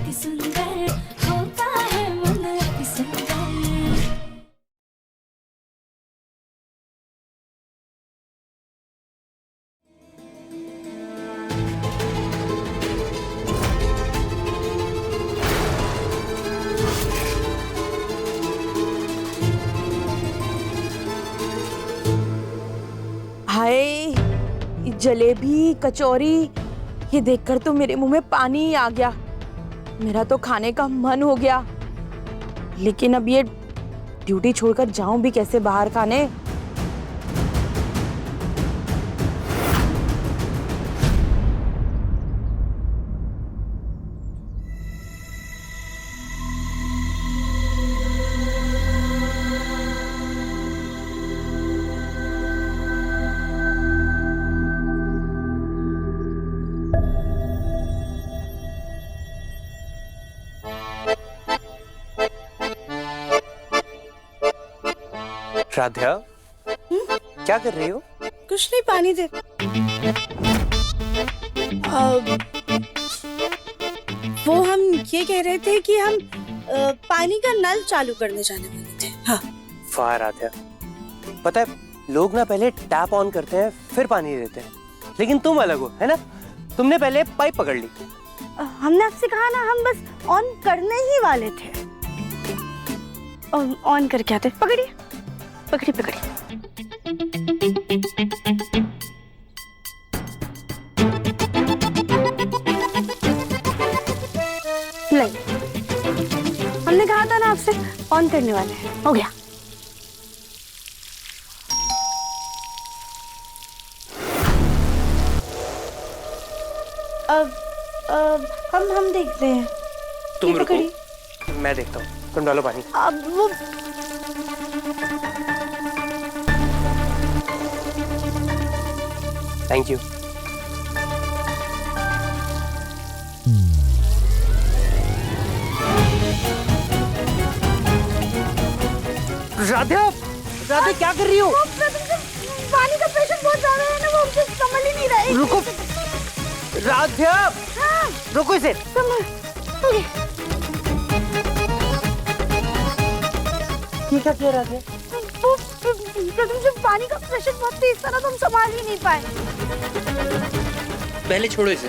अति सुंदर होता है मन अति सुंदर। हाय, जलेबी कचौरी, ये देखकर तो मेरे मुंह में पानी ही आ गया। मेरा तो खाने का मन हो गया, लेकिन अब ये ड्यूटी छोड़कर जाऊं भी कैसे बाहर खाने। राध्या, क्या कर रही हो? कुछ नहीं, पानी दे। वो हम ये कह रहे थे कि हम पानी का नल चालू करने जाने वाले थे। हाँ। वाह राध्या, पता है लोग ना पहले टैप ऑन करते हैं फिर पानी देते हैं, लेकिन तुम अलग हो, है ना? तुमने पहले पाइप पकड़ ली। हमने आपसे कहा ना, हम बस ऑन करने ही वाले थे। ऑन करके आते। पकड़िए, पकड़ी पकड़ी। नहीं, हमने कहा था ना आपसे ऑन करने वाले हैं। हो गया। अब हम देखते हैं। तुम रुको, पकड़ी। मैं देखता हूँ। तुम डालो पानी। अब वो थैंक यू। राध्या, राध्या क्या कर रही हो? पानी का प्रेशर बहुत ज्यादा है ना, वो मुझे संभल ही नहीं रहा है। रुको राध्या। हाँ, रुको इसे। ये क्या किया राध्या? जब पानी का प्रेशर बहुत तेज था ना, तो हम संभाल ही नहीं पाए। पहले छोड़ो इसे।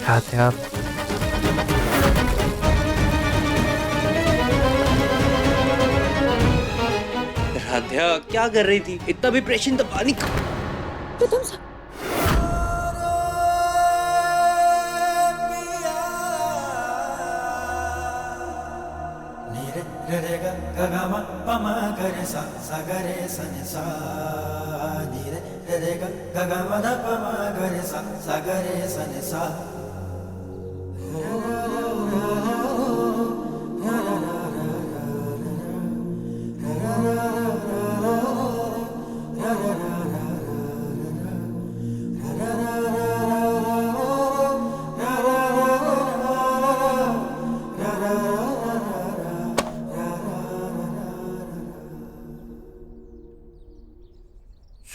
राध्या, राध्या क्या कर रही थी? इतना भी प्रेशर तो पानी का। रे ग ग ग म प म ग रे सा सा ग रे सा नि सा नि रे ग ग ग म ध प म ग रे सा सा ग रे सा नि सा।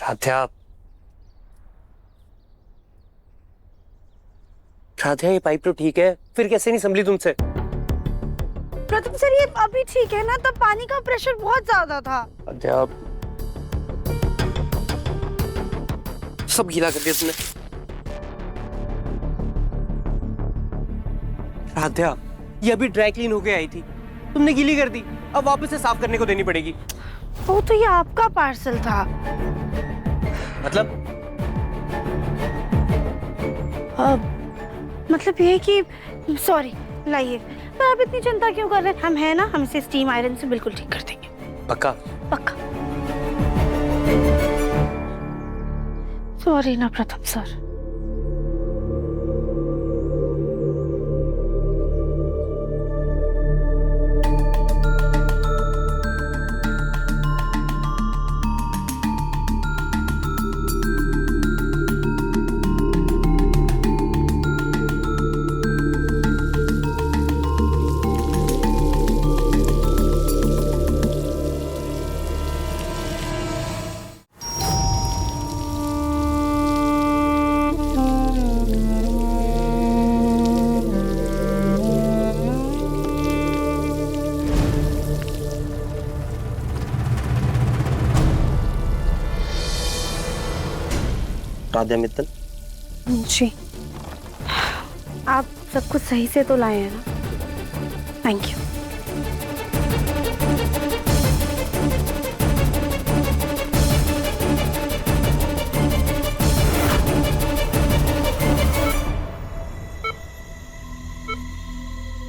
राध्या, राध्या ये पाइप तो ठीक है, फिर कैसे नहीं संभली तुमसे? प्रथम सर, ये अभी ठीक है ना? तब पानी का प्रेशर बहुत ज्यादा था। राध्या, सब गीला कर दिया तुमने। राध्या, ये अभी ड्राई क्लीन होके आई थी, तुमने गीली कर दी, अब वापस से साफ करने को देनी पड़ेगी। वो तो ये आपका पार्सल था। मतलब ये कि सॉरी, लाइए। पर आप इतनी चिंता क्यों कर रहे हैं? हम हैं ना, हम इसे स्टीम आयरन से बिल्कुल ठीक कर देंगे। पक्का? पक्का। सॉरी ना प्रथम सर। आद्या मित्तल। जी, आप सब कुछ सही से तो लाए हैं ना? Thank you.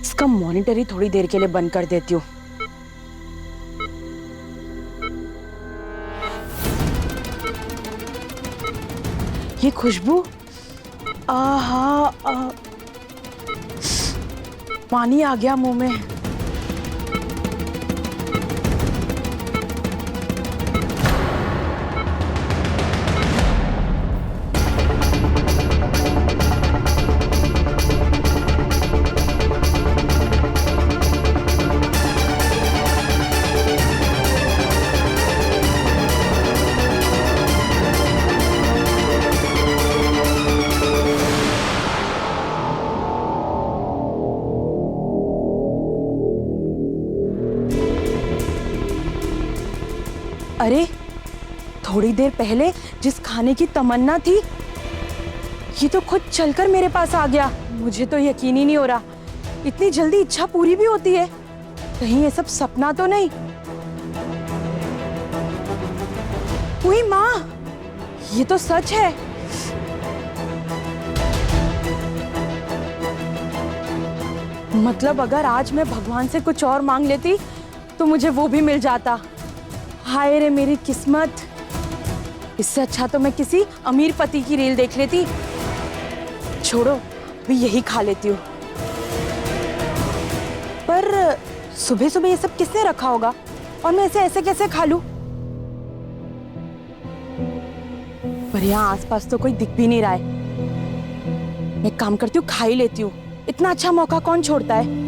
इसका मॉनिटर ही थोड़ी देर के लिए बंद कर देती हूँ। ये खुशबू, आहा, पानी आ गया मुंह में। अरे थोड़ी देर पहले जिस खाने की तमन्ना थी, ये तो खुद चलकर मेरे पास आ गया। मुझे तो यकीन ही नहीं हो रहा, इतनी जल्दी इच्छा पूरी भी होती है। कहीं ये सब सपना तो नहीं? हुई माँ, ये तो सच है। मतलब अगर आज मैं भगवान से कुछ और मांग लेती तो मुझे वो भी मिल जाता। हाय रे मेरी किस्मत, इससे अच्छा तो मैं किसी अमीर पति की रील देख लेती। छोड़ो, अभी यही खा लेती हूँ। पर सुबह सुबह ये सब किसने रखा होगा और मैं इसे ऐसे कैसे खा लूं? पर यहाँ आसपास तो कोई दिख भी नहीं रहा है। मैं एक काम करती हूँ, खा ही लेती हूँ। इतना अच्छा मौका कौन छोड़ता है?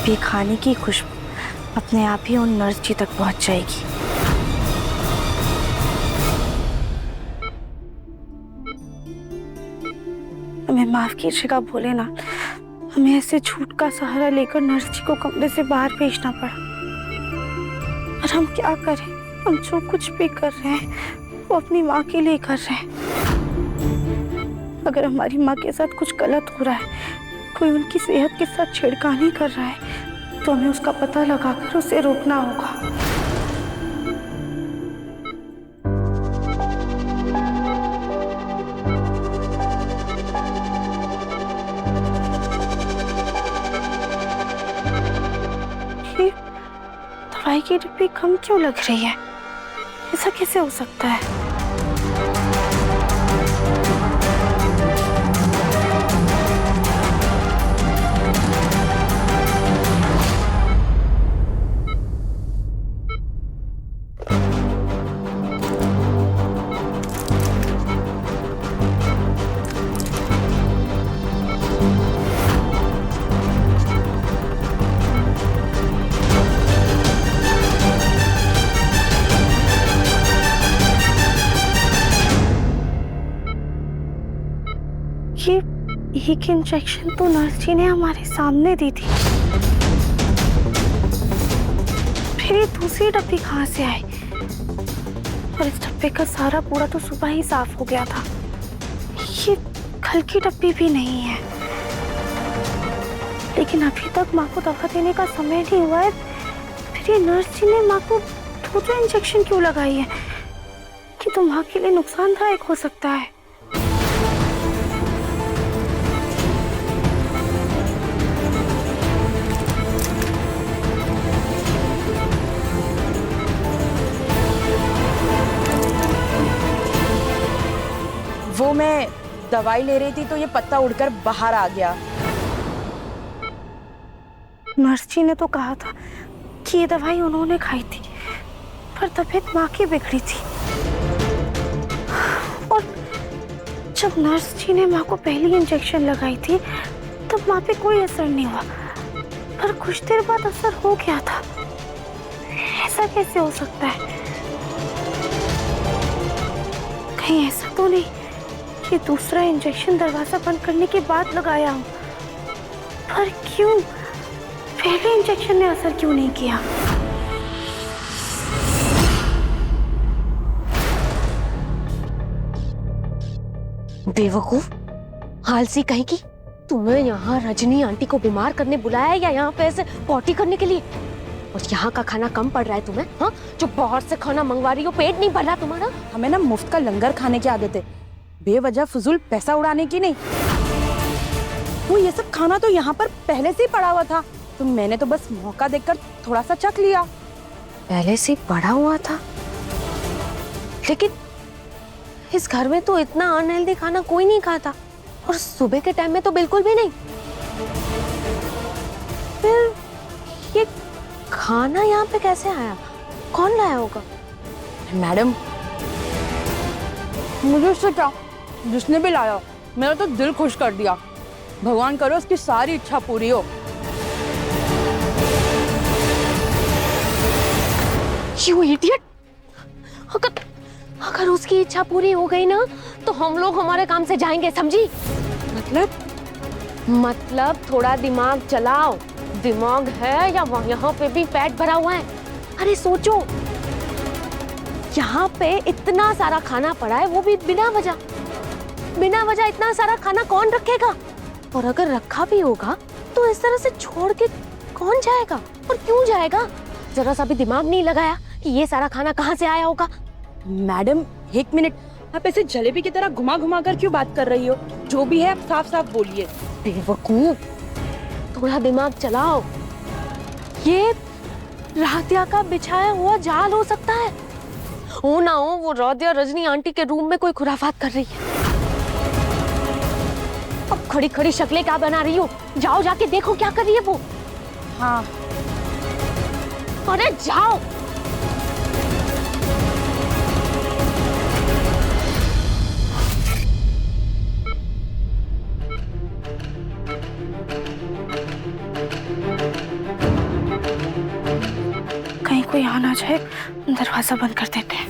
ये खाने की खुशबू अपने आप ही उन नर्स जी तक पहुंच जाएगी। हमें माफ कीजिएगा भोलेनाथ, हमें ऐसे झूठ का सहारा लेकर नर्स जी को कमरे से बाहर भेजना पड़ा। और हम क्या करें? हम जो कुछ भी कर रहे हैं वो अपनी माँ के लिए कर रहे हैं। अगर हमारी माँ के साथ कुछ गलत हो रहा है, कोई उनकी सेहत के साथ छेड़खानी कर रहा है, तो हमें उसका पता लगाकर उसे रोकना होगा। ये दवाई की डिब्बी कम क्यों लग रही है? ऐसा कैसे हो सकता है? ये एक इंजेक्शन तो नर्स जी ने हमारे सामने दी थी। ये दूसरी डब्बी कहाँ से आई? और इस डब्बे का सारा कूड़ा तो सुबह ही साफ हो गया था। ये कल की डब्बी भी नहीं है। लेकिन अभी तक माँ को दवा देने का समय नहीं हुआ है। फिर ये नर्स जी ने माँ को दो इंजेक्शन क्यों लगाई है? कि तो माँ के लिए नुकसानदायक हो सकता है। वो मैं दवाई ले रही थी तो ये पत्ता उड़कर बाहर आ गया। नर्स जी ने तो कहा था कि ये दवाई उन्होंने खाई थी, पर तबीयत माँ की बिगड़ी थी। और जब नर्स जी ने माँ को पहली इंजेक्शन लगाई थी तब माँ पे कोई असर नहीं हुआ, पर कुछ देर बाद असर हो गया था। ऐसा कैसे हो सकता है? कहीं ऐसा तो नहीं कि दूसरा इंजेक्शन दरवाजा बंद करने के बाद लगाया हूँ? पर क्यों? पहले इंजेक्शन ने असर क्यों नहीं किया? बेवकूफ, आलसी कहीं की। तुम्हें यहाँ रजनी आंटी को बीमार करने बुलाया है या यहाँ पे ऐसे पॉटी करने के लिए? और यहाँ का खाना कम पड़ रहा है तुम्हें? हाँ, जो बाहर से खाना मंगवा रही हो, पेट नहीं भर रहा तुम्हारा? हमें ना मुफ्त का लंगर खाने की आदत है, बेवजह फजूल पैसा उड़ाने की नहीं। वो ये सब खाना तो यहाँ पर पहले से ही पड़ा हुआ था, तो मैंने तो बस मौका देखकर थोड़ा सा चख लिया। पहले से पड़ा हुआ था? लेकिन इस घर में तो इतना अनहेल्दी खाना कोई नहीं खाता, और सुबह के टाइम में तो बिल्कुल भी नहीं। फिर ये खाना यहाँ पे कैसे आया? कौन लाया होगा? मैडम, मुझे उससे क्या, जिसने भी लाया मेरा तो दिल खुश कर दिया। भगवान करो उसकी सारी इच्छा पूरी हो। You idiot! अगर उसकी इच्छा पूरी हो गई ना तो हम लोग हमारे काम से जाएंगे, समझी? मतलब थोड़ा दिमाग चलाओ। दिमाग है या यहाँ पे भी पेट भरा हुआ है? अरे सोचो, यहाँ पे इतना सारा खाना पड़ा है, वो भी बिना वजह इतना सारा खाना कौन रखेगा? और अगर रखा भी होगा तो इस तरह से छोड़ के कौन जाएगा? और क्यों जाएगा? जरा सा भी दिमाग नहीं लगाया कि ये सारा खाना कहाँ से आया होगा। मैडम एक मिनट, आप ऐसे जलेबी की तरह घुमा घुमा कर क्यों बात कर रही हो? जो भी है आप साफ साफ बोलिए। बेवकूफ, थोड़ा दिमाग चलाओ। ये राधिया का बिछाया हुआ जाल हो सकता है। हो ना हो वो राधिया रजनी आंटी के रूम में कोई खुराफात कर रही है। अब खड़ी खड़ी शक्लें क्या बना रही हो? जाओ जाके देखो क्या कर रही है वो। हाँ, अरे जाओ। कहीं कोई आ ना जाए, दरवाजा बंद कर देते हैं।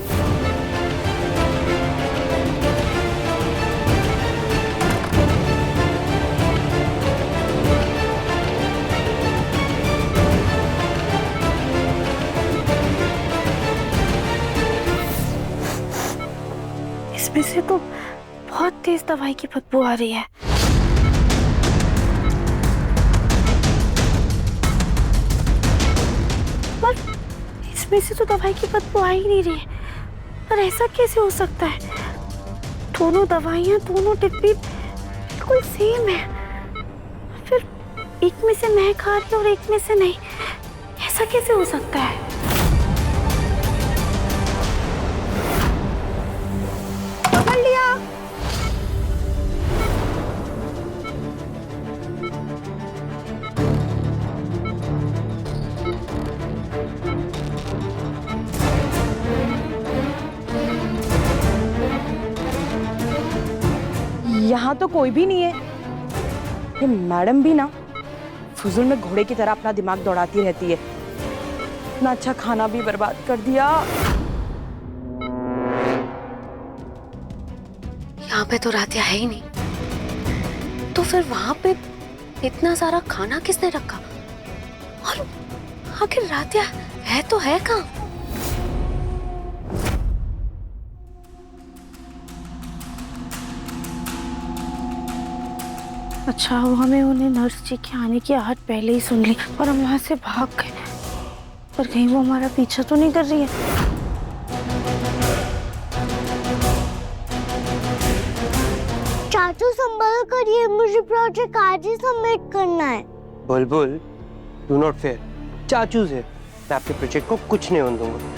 इसमें से तो बहुत तेज दवाई की बदबू आ रही है। पर इसमें से तो दवाई की बदबू आ ही नहीं रही है। पर ऐसा कैसे हो सकता है? दोनों दवाइयाँ, दोनों डिब्बी बिल्कुल सेम है। फिर एक में से मैं खा रही हूँ और एक में से नहीं। ऐसा कैसे हो सकता है? पकड़ लिया। यहाँ तो कोई भी नहीं है। ये मैडम भी ना फुजुल में घोड़े की तरह अपना दिमाग दौड़ाती रहती है। इतना अच्छा खाना भी बर्बाद कर दिया। यहाँ पे तो राधिया है ही नहीं, तो फिर वहां पे इतना सारा खाना किसने रखा? और आखिर राधिया है तो है कहाँ? अच्छा हुआ हमें उन्हें नर्स जी के आने की आहट पहले ही सुन ली और हम वहां से भाग गए। पर कहीं वो हमारा पीछा तो नहीं कर रही है? चाचू संभाल करिए, मुझे प्रोजेक्ट आज ही सबमिट करना है। बुलबुल, डू नॉट फेयर। चाचू से मैं आपके प्रोजेक्ट को कुछ नहीं होने दूंगा।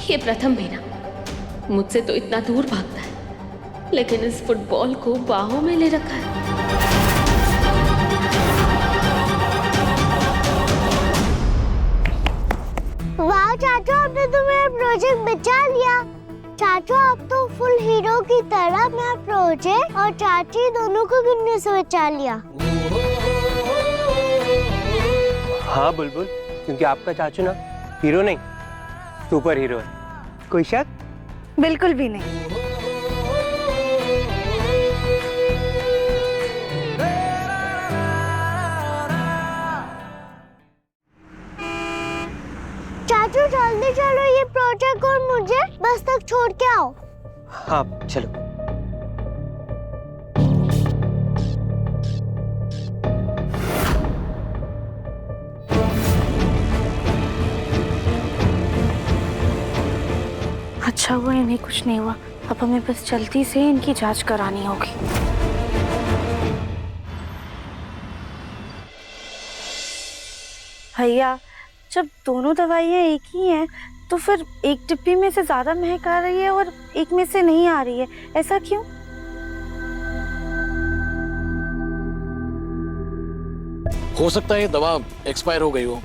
ये प्रथम महीना मुझसे तो इतना दूर भागता है, लेकिन इस फुटबॉल को बाहों में ले रखा है। वाह चाचू, आपने तो मेरा प्रोजेक्ट बचा लिया। चाचू आप तो फुल हीरो की तरह मेरा प्रोजेक्ट और चाची दोनों को गिरने से बचा लिया। हाँ बुलबुल, क्योंकि आपका चाचू ना हीरो नहीं सुपर हीरो है। कोई शक? बिल्कुल भी नहीं। चाचू जल्दी चलो, ये प्रोजेक्ट और मुझे बस तक छोड़ के आओ। हाँ चलो। अच्छा हुआ इन्हें कुछ नहीं हुआ। अब हमें बस जल्दी से इनकी जांच करानी होगी। भैया, जब दोनों दवाइयाँ एक ही हैं तो फिर एक डिब्बी में से ज्यादा महक आ रही है और एक में से नहीं आ रही है, ऐसा क्यों? हो सकता है ये दवा एक्सपायर हो गई हो।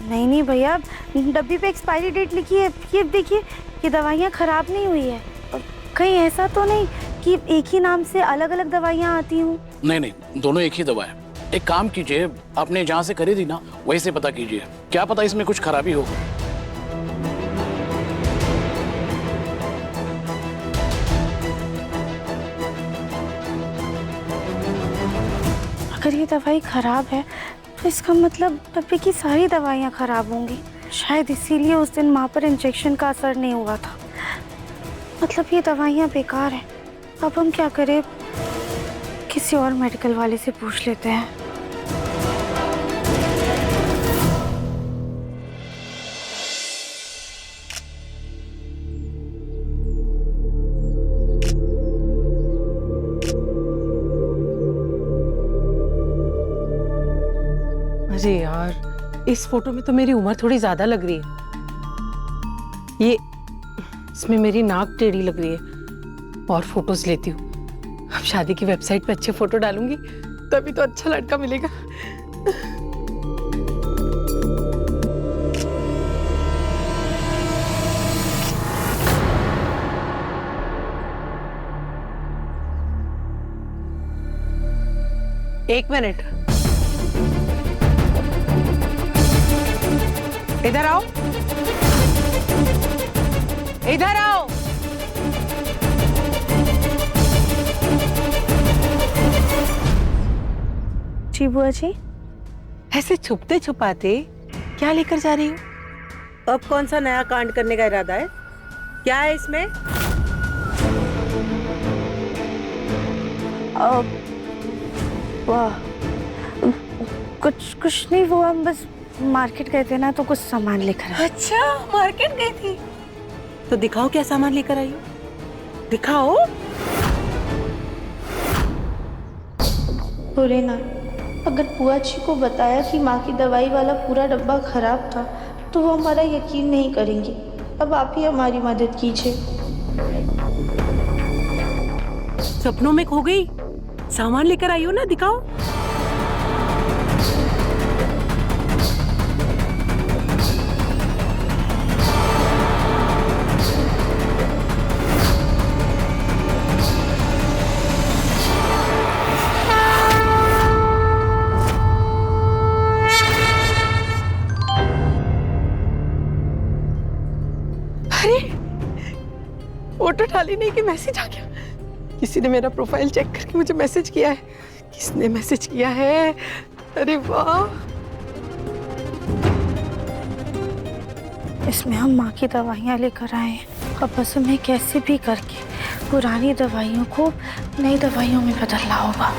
नहीं नहीं भैया, डब्बी पे एक्सपायरी डेट लिखी है। ये देखिए, ये दवाइयाँ खराब नहीं हुई है। और कहीं ऐसा तो नहीं कि एक ही नाम से अलग अलग दवाइयाँ आती हूँ? नहीं नहीं, दोनों एक ही दवा है। एक काम कीजिए, आपने जहाँ से खरीदी ना वहीं से पता कीजिए, क्या पता इसमें कुछ खराबी हो। अगर ये दवाई खराब है तो इसका मतलब डब्बे की सारी दवाइयाँ खराब होंगी। शायद इसीलिए उस दिन माँ पर इंजेक्शन का असर नहीं हुआ था। मतलब ये दवाइयाँ बेकार हैं। अब हम क्या करें? किसी और मेडिकल वाले से पूछ लेते हैं। अरे यार, इस फोटो में तो मेरी उम्र थोड़ी ज्यादा लग रही है। ये इसमें मेरी नाक टेढ़ी लग रही है। और फोटोज लेती हूँ। अब शादी की वेबसाइट पे अच्छे फोटो डालूंगी, तभी तो अच्छा लड़का मिलेगा। एक मिनट, इधर आओ, इधर आओ। जी बुआ जी। ऐसे छुपते छुपाते क्या लेकर जा रही हो? अब कौन सा नया कांड करने का इरादा है? क्या है इसमें? वाह, कुछ नहीं, वो हम बस मार्केट गए थे ना, तो कुछ सामान लेकर आए। अच्छा, मार्केट गई थी तो दिखाओ क्या सामान लेकर आई हो, दिखाओ। भोलेनाथ, अगर बुआ जी को बताया कि माँ की दवाई वाला पूरा डब्बा खराब था तो वो हमारा यकीन नहीं करेंगे। अब आप ही हमारी मदद कीजिए। सपनों में खो गई, सामान लेकर आई हो ना, दिखाओ। फोटो डाली नहीं कि मैसेज आ गया। किसी ने मेरा प्रोफाइल चेक करके मुझे मैसेज किया है। किसने मैसेज किया है? अरे वाह, इसमें हम माँ की दवाइयाँ लेकर आए हैं। अब बस हमें कैसे भी करके पुरानी दवाइयों को नई दवाइयों में बदलना होगा।